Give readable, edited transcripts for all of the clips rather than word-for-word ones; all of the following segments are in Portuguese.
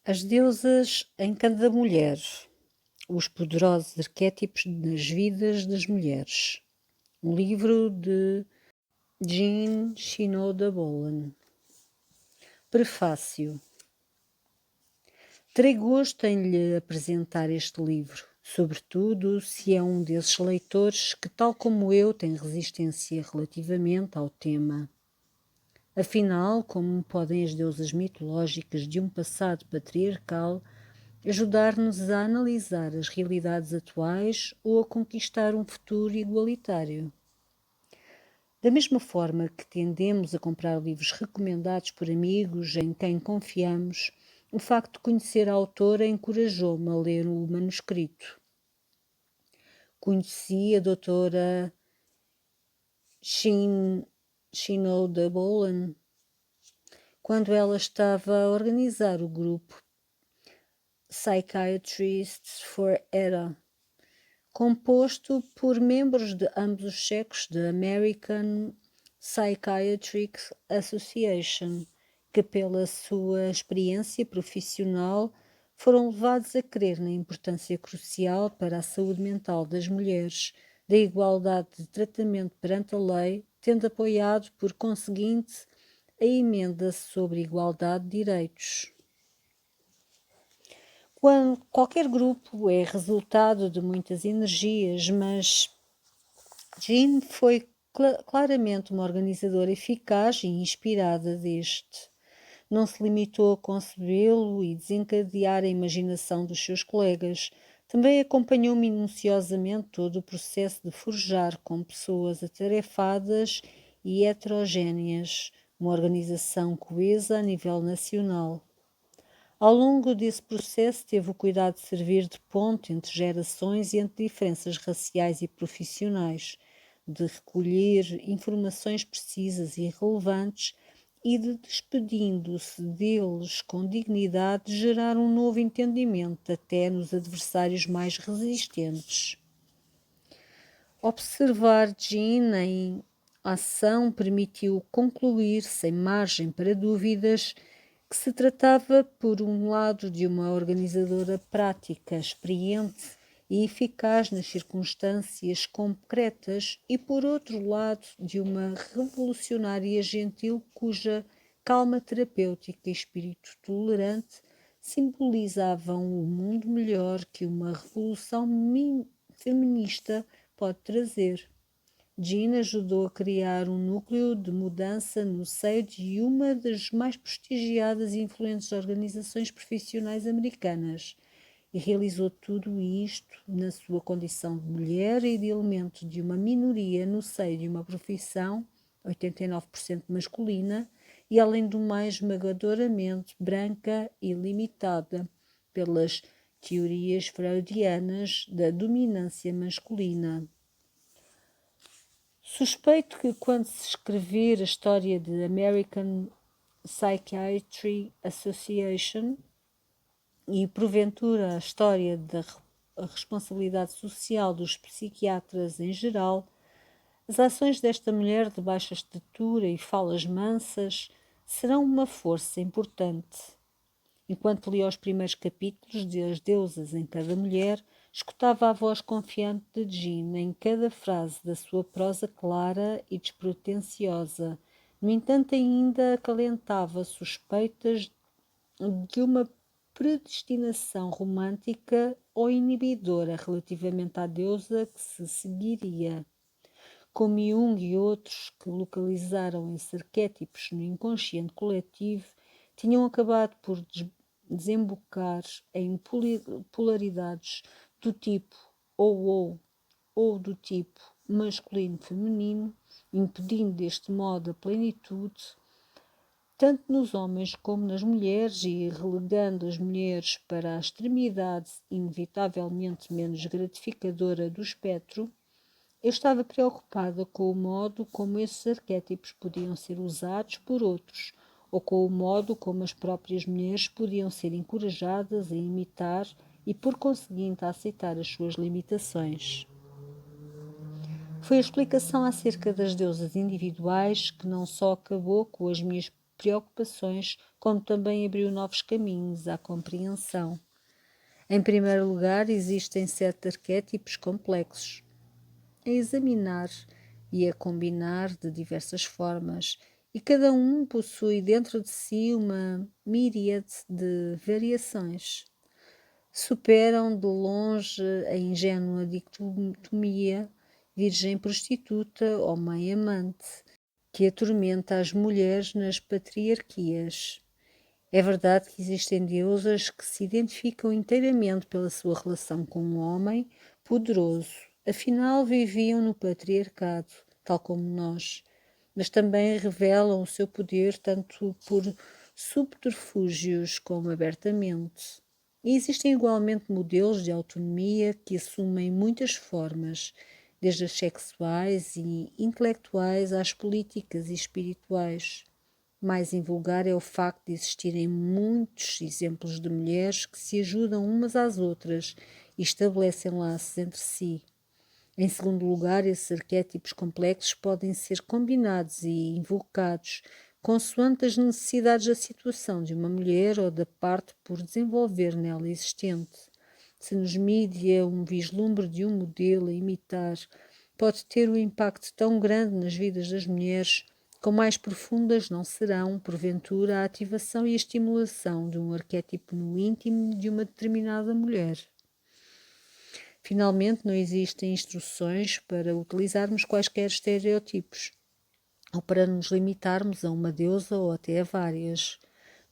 As deusas em cada mulher, os poderosos arquétipos nas vidas das mulheres. Um livro de Jean Shinoda Bolen. Prefácio. Terei gosto em lhe apresentar este livro, sobretudo se é um desses leitores que, tal como eu, tem resistência relativamente ao tema. Afinal, como podem as deusas mitológicas de um passado patriarcal ajudar-nos a analisar as realidades atuais ou a conquistar um futuro igualitário? Da mesma forma que tendemos a comprar livros recomendados por amigos em quem confiamos, o facto de conhecer a autora encorajou-me a ler o manuscrito. Conheci a doutora Shinoda Bolen quando ela estava a organizar o grupo Psychiatrists for Era, composto por membros de ambos os sexos da American Psychiatric Association, que pela sua experiência profissional foram levados a crer na importância crucial para a saúde mental das mulheres, da igualdade de tratamento perante a lei, tendo apoiado, por conseguinte, a emenda sobre igualdade de direitos. Qualquer grupo é resultado de muitas energias, mas Jean foi claramente uma organizadora eficaz e inspirada deste. Não se limitou a concebê-lo e desencadear a imaginação dos seus colegas. Também acompanhou minuciosamente todo o processo de forjar com pessoas atarefadas e heterogéneas uma organização coesa a nível nacional. Ao longo desse processo, teve o cuidado de servir de ponte entre gerações e entre diferenças raciais e profissionais, de recolher informações precisas e relevantes e de, despedindo-se deles com dignidade, gerar um novo entendimento até nos adversários mais resistentes. Observar Jean em ação permitiu concluir, sem margem para dúvidas, que se tratava, por um lado, de uma organizadora prática, experiente e eficaz nas circunstâncias concretas e, por outro lado, de uma revolucionária gentil cuja calma terapêutica e espírito tolerante simbolizavam o mundo melhor que uma revolução feminista pode trazer. Jean ajudou a criar um núcleo de mudança no seio de uma das mais prestigiadas e influentes organizações profissionais americanas e realizou tudo isto na sua condição de mulher e de elemento de uma minoria no seio de uma profissão 89% masculina e, além do mais, esmagadoramente branca e limitada pelas teorias freudianas da dominância masculina. Suspeito que, quando se escrever a história da American Psychiatry Association e, porventura, a história da responsabilidade social dos psiquiatras em geral, as ações desta mulher de baixa estatura e falas mansas serão uma força importante. Enquanto lia os primeiros capítulos de As Deusas em Cada Mulher, escutava a voz confiante de Jean em cada frase da sua prosa clara e despretensiosa. No entanto, ainda acalentava suspeitas de uma predestinação romântica ou inibidora relativamente à deusa que se seguiria. Como Jung e outros que localizaram esses arquétipos no inconsciente coletivo, tinham acabado por desembocar em polaridades do tipo ou do tipo masculino-feminino, impedindo deste modo a plenitude, tanto nos homens como nas mulheres, e relegando as mulheres para a extremidade inevitavelmente menos gratificadora do espectro. Eu estava preocupada com o modo como esses arquétipos podiam ser usados por outros, ou com o modo como as próprias mulheres podiam ser encorajadas a imitar e, por conseguinte, a aceitar as suas limitações. Foi a explicação acerca das deusas individuais que não só acabou com as minhas preocupações, como também abriu novos caminhos à compreensão. Em primeiro lugar, existem 7 arquétipos complexos, a examinar e a combinar de diversas formas, e cada um possui dentro de si uma miríade de variações. Superam de longe a ingênua dicotomia virgem prostituta ou mãe amante, que atormenta as mulheres nas patriarquias. É verdade que existem deusas que se identificam inteiramente pela sua relação com um homem poderoso, afinal viviam no patriarcado, tal como nós, mas também revelam o seu poder tanto por subterfúgios como abertamente. E existem igualmente modelos de autonomia que assumem muitas formas, desde as sexuais e intelectuais às políticas e espirituais. Mais invulgar é o facto de existirem muitos exemplos de mulheres que se ajudam umas às outras e estabelecem laços entre si. Em segundo lugar, esses arquétipos complexos podem ser combinados e invocados consoante as necessidades da situação de uma mulher ou da parte por desenvolver nela existente. Se nos mídia um vislumbre de um modelo a imitar pode ter um impacto tão grande nas vidas das mulheres, quão mais profundas não serão, porventura, a ativação e a estimulação de um arquétipo no íntimo de uma determinada mulher. Finalmente, não existem instruções para utilizarmos quaisquer estereótipos, ou para nos limitarmos a uma deusa ou até a várias.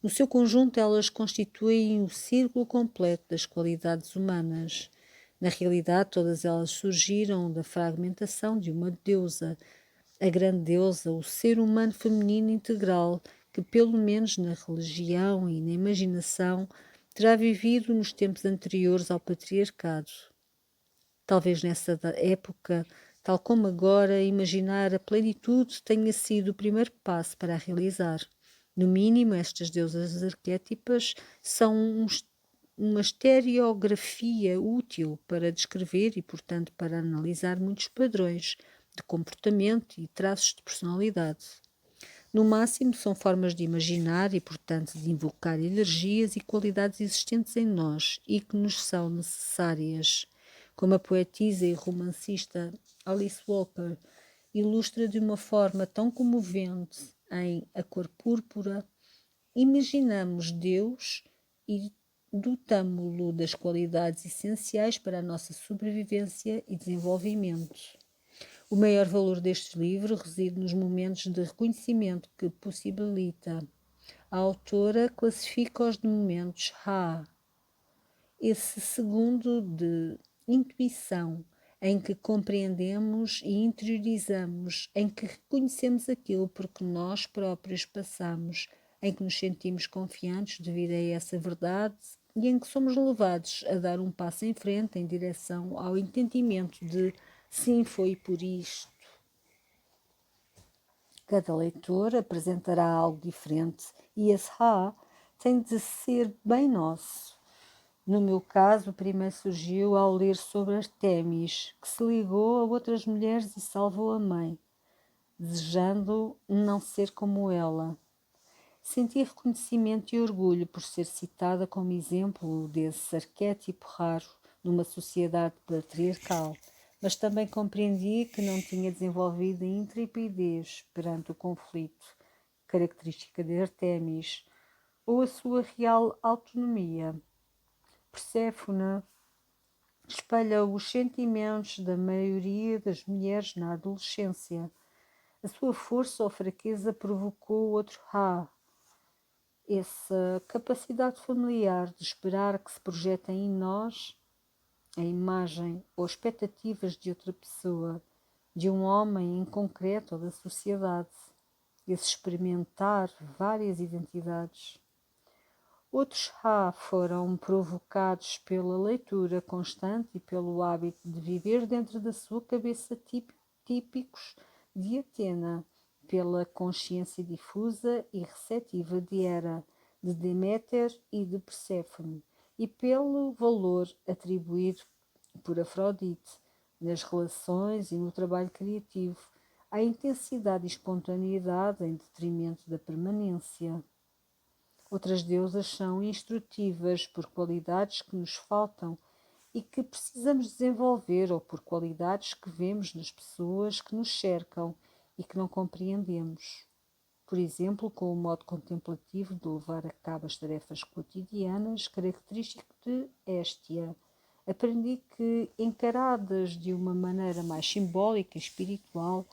No seu conjunto, elas constituem o círculo completo das qualidades humanas. Na realidade, todas elas surgiram da fragmentação de uma deusa, a grande deusa, o ser humano feminino integral, que, pelo menos na religião e na imaginação, terá vivido nos tempos anteriores ao patriarcado. Talvez nessa época, tal como agora, imaginar a plenitude tenha sido o primeiro passo para a realizar. No mínimo, estas deusas arquétipas são uma estereografia útil para descrever e, portanto, para analisar muitos padrões de comportamento e traços de personalidade. No máximo, são formas de imaginar e, portanto, de invocar energias e qualidades existentes em nós e que nos são necessárias. Como a poetisa e romancista Alice Walker ilustra de uma forma tão comovente em A Cor Púrpura, imaginamos Deus e dotamo-lo das qualidades essenciais para a nossa sobrevivência e desenvolvimento. O maior valor deste livro reside nos momentos de reconhecimento que possibilita. A autora classifica-os de momentos Ha, esse segundo de intuição, em que compreendemos e interiorizamos, em que reconhecemos aquilo por que nós próprios passamos, em que nos sentimos confiantes devido a essa verdade e em que somos levados a dar um passo em frente em direção ao entendimento de sim, foi por isto. Cada leitor apresentará algo diferente e esse tem de ser bem nosso. No meu caso, o primeiro surgiu ao ler sobre Artemis, que se ligou a outras mulheres e salvou a mãe, desejando não ser como ela. Senti reconhecimento e orgulho por ser citada como exemplo desse arquétipo raro numa sociedade patriarcal, mas também compreendi que não tinha desenvolvido a intrepidez perante o conflito, característica de Artemis, ou a sua real autonomia. Perséfone espelha os sentimentos da maioria das mulheres na adolescência. A sua força ou fraqueza provocou outro essa capacidade familiar de esperar que se projetem em nós a imagem ou expectativas de outra pessoa, de um homem em concreto ou da sociedade, esse experimentar várias identidades. Outros foram provocados pela leitura constante e pelo hábito de viver dentro da sua cabeça típicos de Atena, pela consciência difusa e receptiva de Hera, de Deméter e de Perséfone, e pelo valor atribuído por Afrodite nas relações e no trabalho criativo Há intensidade e espontaneidade em detrimento da permanência. Outras deusas são instrutivas por qualidades que nos faltam e que precisamos desenvolver, ou por qualidades que vemos nas pessoas que nos cercam e que não compreendemos. Por exemplo, com o modo contemplativo de levar a cabo as tarefas cotidianas, característico de Hestia. Aprendi que, encaradas de uma maneira mais simbólica e espiritual,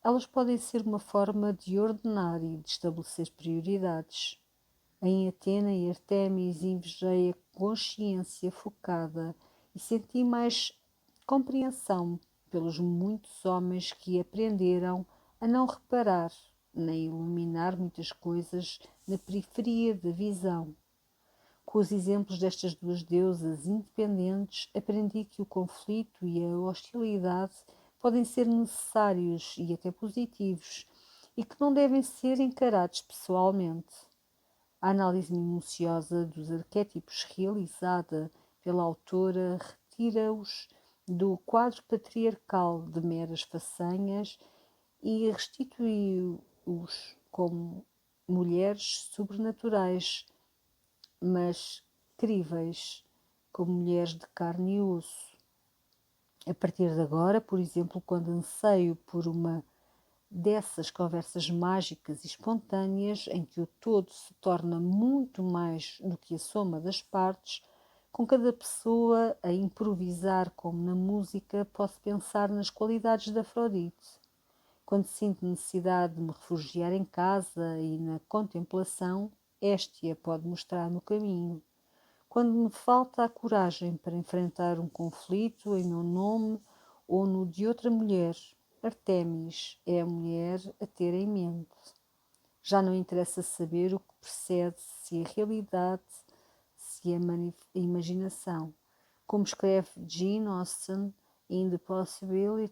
elas podem ser uma forma de ordenar e de estabelecer prioridades. Em Atena e Artemis invejei a consciência focada e senti mais compreensão pelos muitos homens que aprenderam a não reparar nem iluminar muitas coisas na periferia da visão. Com os exemplos destas duas deusas independentes, aprendi que o conflito e a hostilidade podem ser necessários e até positivos, e que não devem ser encarados pessoalmente. A análise minuciosa dos arquétipos realizada pela autora retira-os do quadro patriarcal de meras façanhas e restitui-os como mulheres sobrenaturais, mas críveis, como mulheres de carne e osso. A partir de agora, por exemplo, quando anseio por uma dessas conversas mágicas e espontâneas em que o todo se torna muito mais do que a soma das partes, com cada pessoa a improvisar como na música, posso pensar nas qualidades da Afrodite. Quando sinto necessidade de me refugiar em casa e na contemplação, Hestia pode mostrar-me o caminho. Quando me falta a coragem para enfrentar um conflito em meu nome ou no de outra mulher, Artemis é a mulher a ter em mente. Já não interessa saber o que precede, se a realidade, se a imaginação. Como escreve Jane Austen in The Possible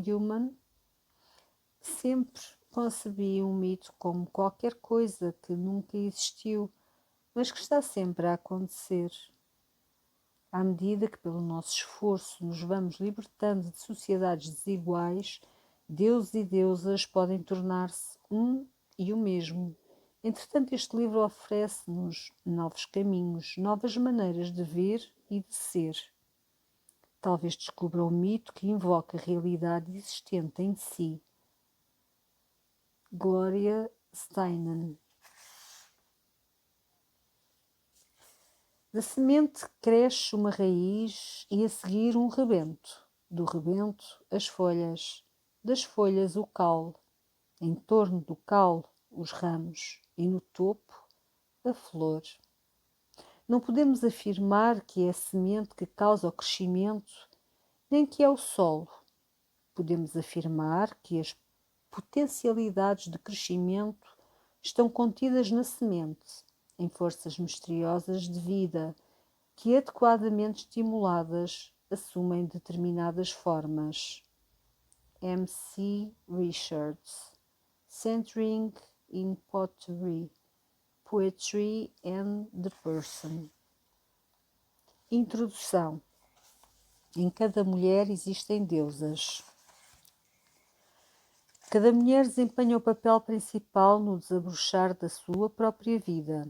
Human, sempre concebi um mito como qualquer coisa que nunca existiu, mas que está sempre a acontecer. À medida que, pelo nosso esforço, nos vamos libertando de sociedades desiguais, deuses e deusas podem tornar-se um e o mesmo. Entretanto, este livro oferece-nos novos caminhos, novas maneiras de ver e de ser. Talvez descubra o mito que invoca a realidade existente em si. Gloria Steinem. Da semente cresce uma raiz e a seguir um rebento. Do rebento, as folhas. Das folhas, o caule. Em torno do caule, os ramos. E no topo, a flor. Não podemos afirmar que é a semente que causa o crescimento, nem que é o solo. Podemos afirmar que as potencialidades de crescimento estão contidas na semente, em forças misteriosas de vida, que adequadamente estimuladas assumem determinadas formas. M.C. Richards, Centering in Pottery, Poetry and the Person. Introdução. Em cada mulher existem deusas. Cada mulher desempenha o papel principal no desabrochar da sua própria vida.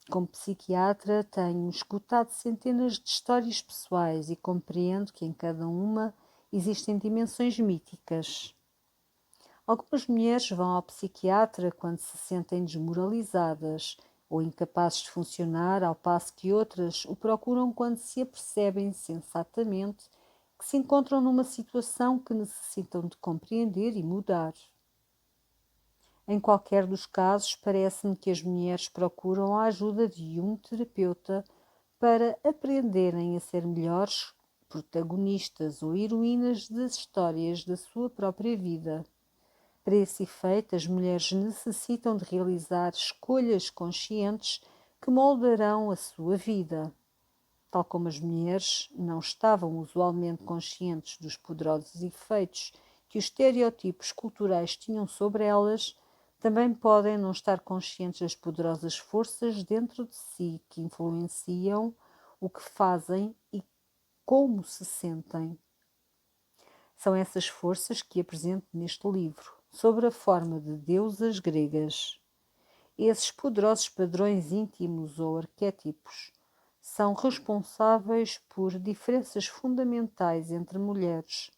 Como psiquiatra, tenho escutado centenas de histórias pessoais e compreendo que em cada uma existem dimensões míticas. Algumas mulheres vão ao psiquiatra quando se sentem desmoralizadas ou incapazes de funcionar, ao passo que outras o procuram quando se apercebem sensatamente que se encontram numa situação que necessitam de compreender e mudar. Em qualquer dos casos, parece-me que as mulheres procuram a ajuda de um terapeuta para aprenderem a ser melhores protagonistas ou heroínas das histórias da sua própria vida. Para esse efeito, as mulheres necessitam de realizar escolhas conscientes que moldarão a sua vida. Tal como as mulheres não estavam usualmente conscientes dos poderosos efeitos que os estereótipos culturais tinham sobre elas, também podem não estar conscientes das poderosas forças dentro de si que influenciam o que fazem e como se sentem. São essas forças que apresento neste livro, sob a forma de deusas gregas. Esses poderosos padrões íntimos ou arquétipos são responsáveis por diferenças fundamentais entre mulheres.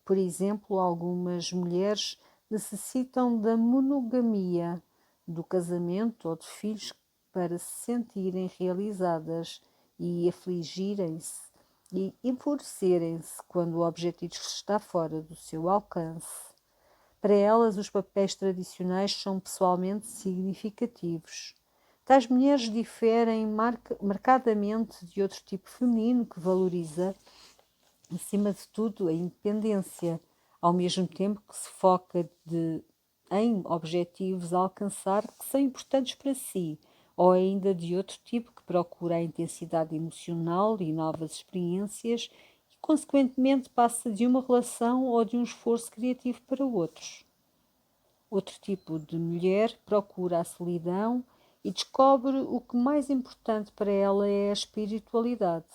Por exemplo, algumas mulheres necessitam da monogamia, do casamento ou de filhos para se sentirem realizadas e afligirem-se e enfurecerem-se quando o objetivo está fora do seu alcance. Para elas, os papéis tradicionais são pessoalmente significativos. Tais mulheres diferem marcadamente de outro tipo feminino que valoriza, acima de tudo, a independência, ao mesmo tempo que se foca em objetivos a alcançar que são importantes para si, ou ainda de outro tipo que procura a intensidade emocional e novas experiências e, consequentemente, passa de uma relação ou de um esforço criativo para outros. Outro tipo de mulher procura a solidão e descobre o que mais importante para ela é a espiritualidade.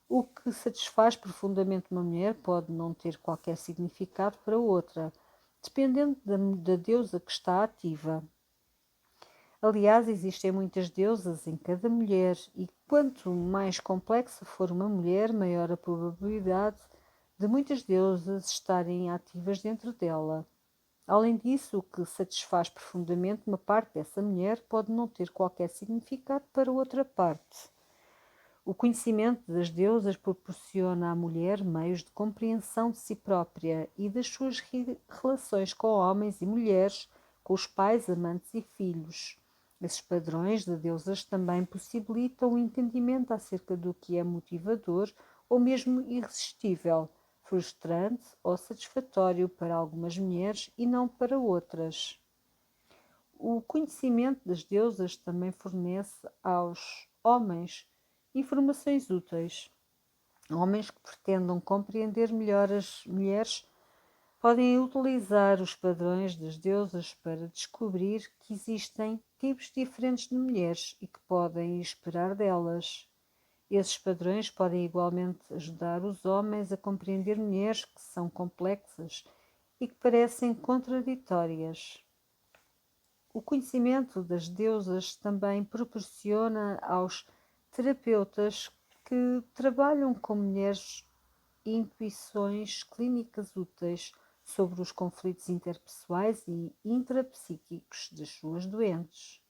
O que satisfaz profundamente uma mulher pode não ter qualquer significado para outra, dependendo da deusa que está ativa. Aliás, existem muitas deusas em cada mulher e quanto mais complexa for uma mulher, maior a probabilidade de muitas deusas estarem ativas dentro dela. Além disso, o que satisfaz profundamente uma parte dessa mulher pode não ter qualquer significado para outra parte. O conhecimento das deusas proporciona à mulher meios de compreensão de si própria e das suas relações com homens e mulheres, com os pais, amantes e filhos. Esses padrões de deusas também possibilitam o entendimento acerca do que é motivador ou mesmo irresistível, frustrante ou satisfatório para algumas mulheres e não para outras. O conhecimento das deusas também fornece aos homens informações úteis. Homens que pretendam compreender melhor as mulheres podem utilizar os padrões das deusas para descobrir que existem tipos diferentes de mulheres e que podem esperar delas. Esses padrões podem igualmente ajudar os homens a compreender mulheres que são complexas e que parecem contraditórias. O conhecimento das deusas também proporciona aos terapeutas que trabalham com mulheres intuições clínicas úteis sobre os conflitos interpessoais e intrapsíquicos das suas doentes.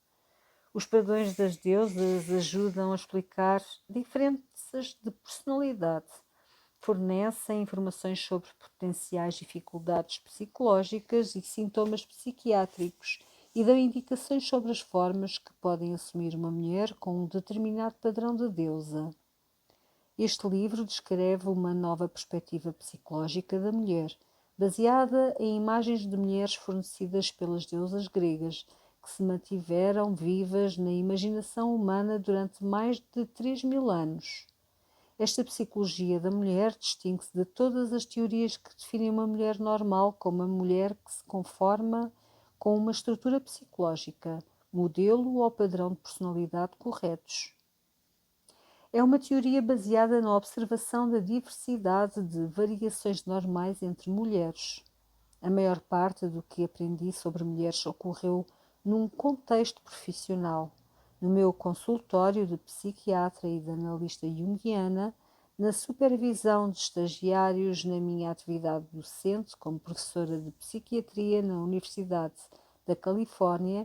Os padrões das deusas ajudam a explicar diferenças de personalidade, fornecem informações sobre potenciais dificuldades psicológicas e sintomas psiquiátricos e dão indicações sobre as formas que podem assumir uma mulher com um determinado padrão de deusa. Este livro descreve uma nova perspectiva psicológica da mulher, baseada em imagens de mulheres fornecidas pelas deusas gregas, que se mantiveram vivas na imaginação humana durante mais de 3.000 anos. Esta psicologia da mulher distingue-se de todas as teorias que definem uma mulher normal como uma mulher que se conforma com uma estrutura psicológica, modelo ou padrão de personalidade corretos. É uma teoria baseada na observação da diversidade de variações normais entre mulheres. A maior parte do que aprendi sobre mulheres ocorreu num contexto profissional, no meu consultório de psiquiatra e de analista junguiana, na supervisão de estagiários, na minha atividade docente como professora de psiquiatria na Universidade da Califórnia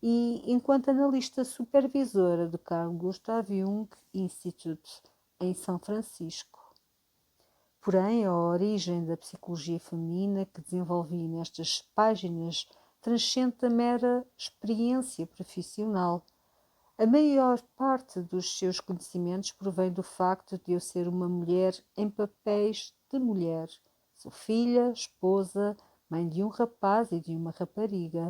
e enquanto analista supervisora do Carl Gustav Jung Institute em São Francisco. Porém, a origem da psicologia feminina que desenvolvi nestas páginas transcende a mera experiência profissional. A maior parte dos seus conhecimentos provém do facto de eu ser uma mulher em papéis de mulher. Sou filha, esposa, mãe de um rapaz e de uma rapariga.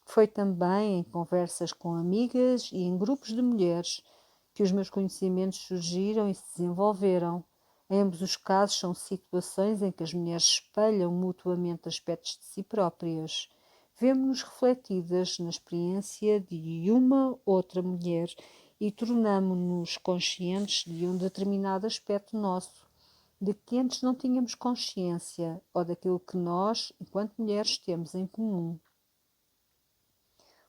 Foi também em conversas com amigas e em grupos de mulheres que os meus conhecimentos surgiram e se desenvolveram. Em ambos os casos são situações em que as mulheres espelham mutuamente aspectos de si próprias. Vemo-nos refletidas na experiência de uma outra mulher e tornamo-nos conscientes de um determinado aspecto nosso. de que antes não tínhamos consciência ou daquilo que nós, enquanto mulheres, temos em comum.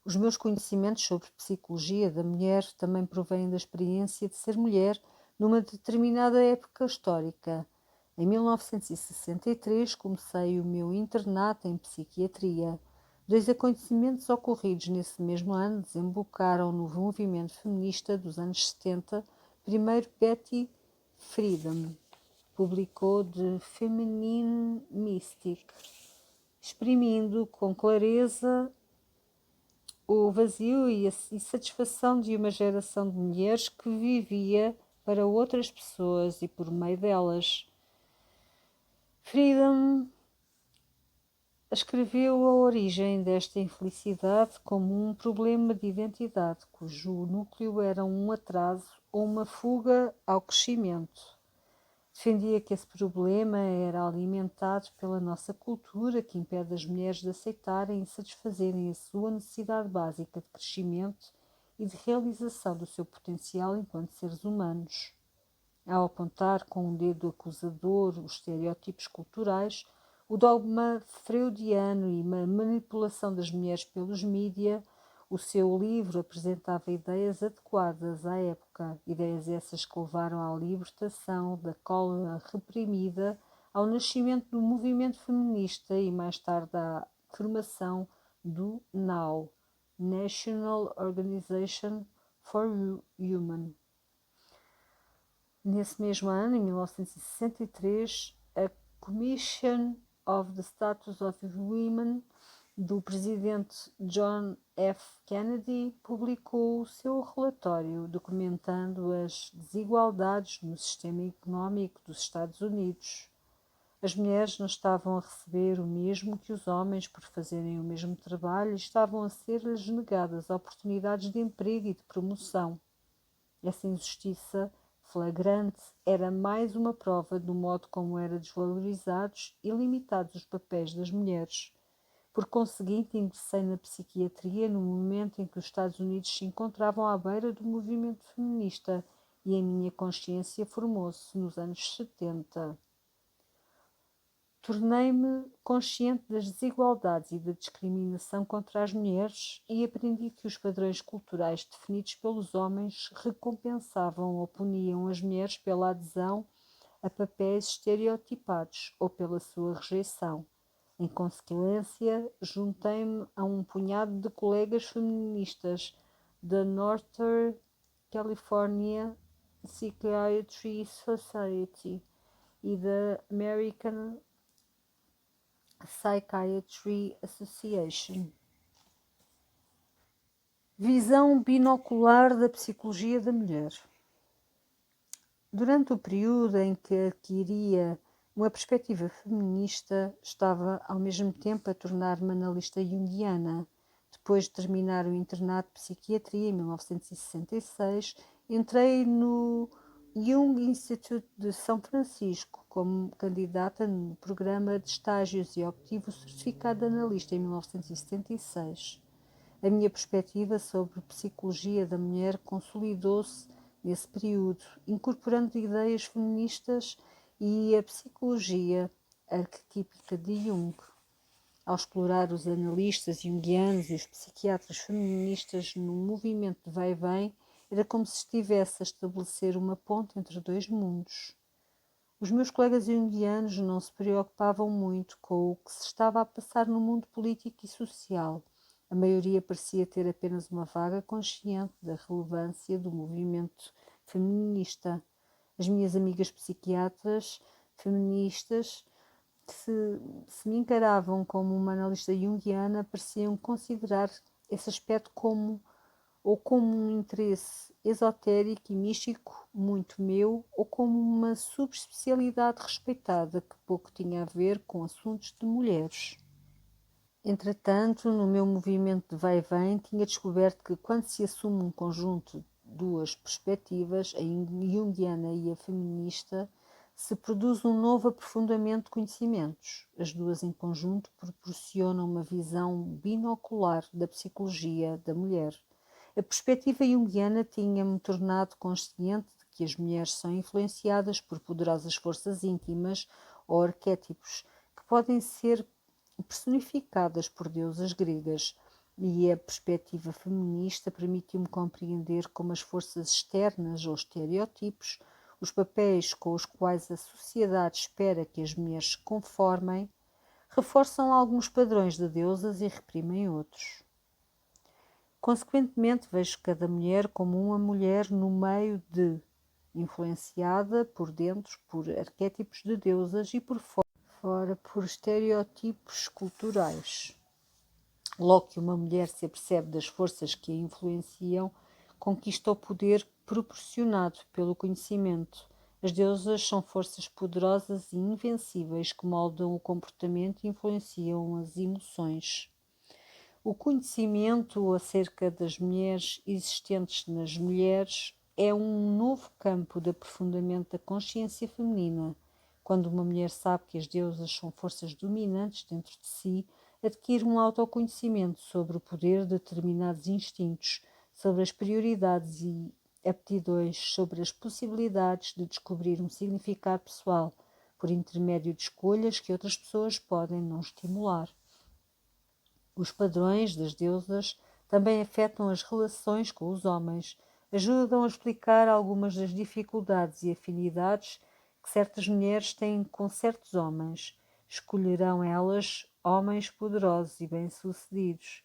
Os meus conhecimentos sobre psicologia da mulher também provêm da experiência de ser mulher numa determinada época histórica. Em 1963 comecei o meu internato em psiquiatria. Dois acontecimentos ocorridos nesse mesmo ano desembocaram no movimento feminista dos anos 70. Primeiro, Betty Friedan publicou The Feminine Mystic, exprimindo com clareza o vazio e a insatisfação de uma geração de mulheres que vivia para outras pessoas e por meio delas. Friedan escreveu a origem desta infelicidade como um problema de identidade, cujo núcleo era um atraso ou uma fuga ao crescimento. Defendia que esse problema era alimentado pela nossa cultura, que impede as mulheres de aceitarem e satisfazerem a sua necessidade básica de crescimento e de realização do seu potencial enquanto seres humanos. Ao apontar com um dedo acusador os estereótipos culturais, o dogma freudiano e a manipulação das mulheres pelos mídia, o seu livro apresentava ideias adequadas à época, ideias essas que levaram à libertação da cólera reprimida, ao nascimento do movimento feminista e mais tarde à formação do NOW, National Organization for Women. Nesse mesmo ano, em 1963, a Commission of the Status of Women do presidente John F. Kennedy publicou o seu relatório documentando as desigualdades no sistema económico dos Estados Unidos. As mulheres não estavam a receber o mesmo que os homens por fazerem o mesmo trabalho e estavam a ser-lhes negadas oportunidades de emprego e de promoção. Essa injustiça flagrante era mais uma prova do modo como eram desvalorizados e limitados os papéis das mulheres. Por conseguinte, ingressei na psiquiatria no momento em que os Estados Unidos se encontravam à beira do movimento feminista e a minha consciência formou-se nos anos 70. Tornei-me consciente das desigualdades e da discriminação contra as mulheres e aprendi que os padrões culturais definidos pelos homens recompensavam ou puniam as mulheres pela adesão a papéis estereotipados ou pela sua rejeição. Em consequência, juntei-me a um punhado de colegas feministas da Northern California Psychiatry Society e da American Psychiatry Association. Visão binocular da psicologia da mulher. Durante o período em que adquiria uma perspectiva feminista, estava ao mesmo tempo a tornar-me analista junguiana. Depois de terminar o internato de psiquiatria em 1966, entrei no Jung Institute de São Francisco como candidata no programa de estágios e obtive o certificado de analista em 1976. A minha perspectiva sobre psicologia da mulher consolidou-se nesse período, incorporando ideias feministas e a psicologia arquetípica de Jung. Ao explorar os analistas junguianos e os psiquiatras feministas no movimento de vai e vem, era como se estivesse a estabelecer uma ponte entre dois mundos. Os meus colegas junguianos não se preocupavam muito com o que se estava a passar no mundo político e social. A maioria parecia ter apenas uma vaga consciente da relevância do movimento feminista. As minhas amigas psiquiatras feministas, que se me encaravam como uma analista junguiana, pareciam considerar esse aspecto como um interesse esotérico e místico muito meu, ou como uma subespecialidade respeitada que pouco tinha a ver com assuntos de mulheres. Entretanto, no meu movimento de vai-vem, tinha descoberto que quando se assume um conjunto de duas perspectivas, a junguiana e a feminista, se produz um novo aprofundamento de conhecimentos. As duas em conjunto proporcionam uma visão binocular da psicologia da mulher. A perspectiva junguiana tinha-me tornado consciente de que as mulheres são influenciadas por poderosas forças íntimas ou arquétipos que podem ser personificadas por deusas gregas, e a perspectiva feminista permitiu-me compreender como as forças externas ou estereótipos, os papéis com os quais a sociedade espera que as mulheres se conformem, reforçam alguns padrões de deusas e reprimem outros. Consequentemente, vejo cada mulher como uma mulher no meio de, influenciada por dentro por arquétipos de deusas e por fora por estereótipos culturais. Logo que uma mulher se apercebe das forças que a influenciam, conquista o poder proporcionado pelo conhecimento. As deusas são forças poderosas e invencíveis que moldam o comportamento e influenciam as emoções. O conhecimento acerca das mulheres existentes nas mulheres é um novo campo de aprofundamento da consciência feminina. Quando uma mulher sabe que as deusas são forças dominantes dentro de si, adquire um autoconhecimento sobre o poder de determinados instintos, sobre as prioridades e aptidões, sobre as possibilidades de descobrir um significado pessoal, por intermédio de escolhas que outras pessoas podem não estimular. Os padrões das deusas também afetam as relações com os homens, ajudam a explicar algumas das dificuldades e afinidades que certas mulheres têm com certos homens. Escolherão elas homens poderosos e bem-sucedidos,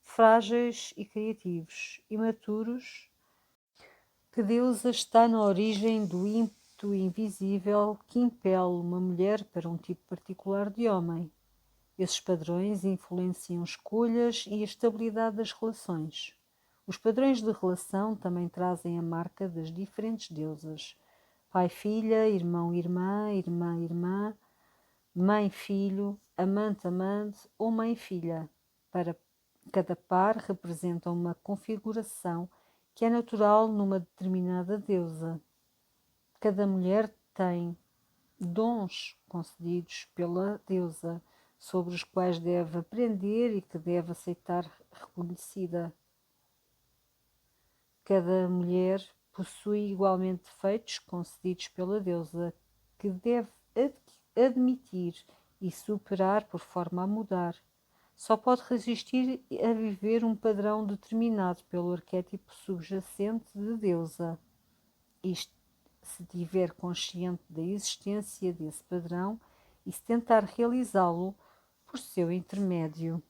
frágeis e criativos, imaturos. Que deusa está na origem do ímpeto invisível que impele uma mulher para um tipo particular de homem? Esses padrões influenciam escolhas e a estabilidade das relações. Os padrões de relação também trazem a marca das diferentes deusas: pai-filha, irmão-irmã, irmã-irmã, mãe-filho, amante-amante ou mãe-filha. Para cada par representa uma configuração que é natural numa determinada deusa. Cada mulher tem dons concedidos pela deusa, sobre os quais deve aprender e que deve aceitar reconhecida. Cada mulher possui igualmente defeitos concedidos pela deusa, que deve admitir e superar por forma a mudar. Só pode resistir a viver um padrão determinado pelo arquétipo subjacente de deusa. Isto se estiver consciente da existência desse padrão e se tentar realizá-lo por seu intermédio.